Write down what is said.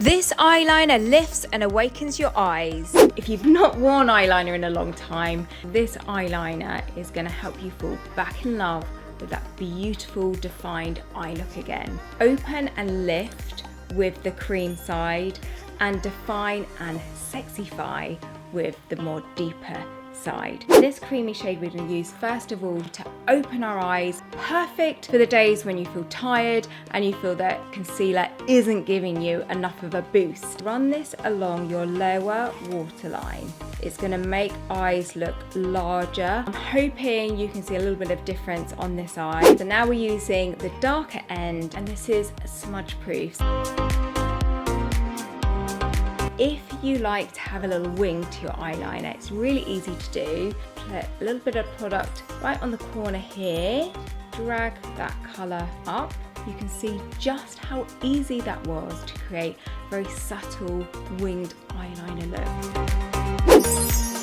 This eyeliner lifts and awakens your eyes. If you've not worn eyeliner in a long time, this eyeliner is going to help you fall back in love with that beautiful defined eye look again. Open and lift with the cream side and define and sexify with the more deeper side. This creamy shade we're going to use first of all to open our eyes, perfect for the days when you feel tired and you feel that concealer isn't giving you enough of a boost. Run this along your lower waterline. It's going to make eyes look larger. I'm hoping you can see a little bit of difference on this eye. So now we're using the darker end, and this is smudge proof. If you like to have a little wing to your eyeliner, it's really easy to do. Put a little bit of product right on the corner here, drag that colour up. You can see just how easy that was to create a very subtle winged eyeliner look.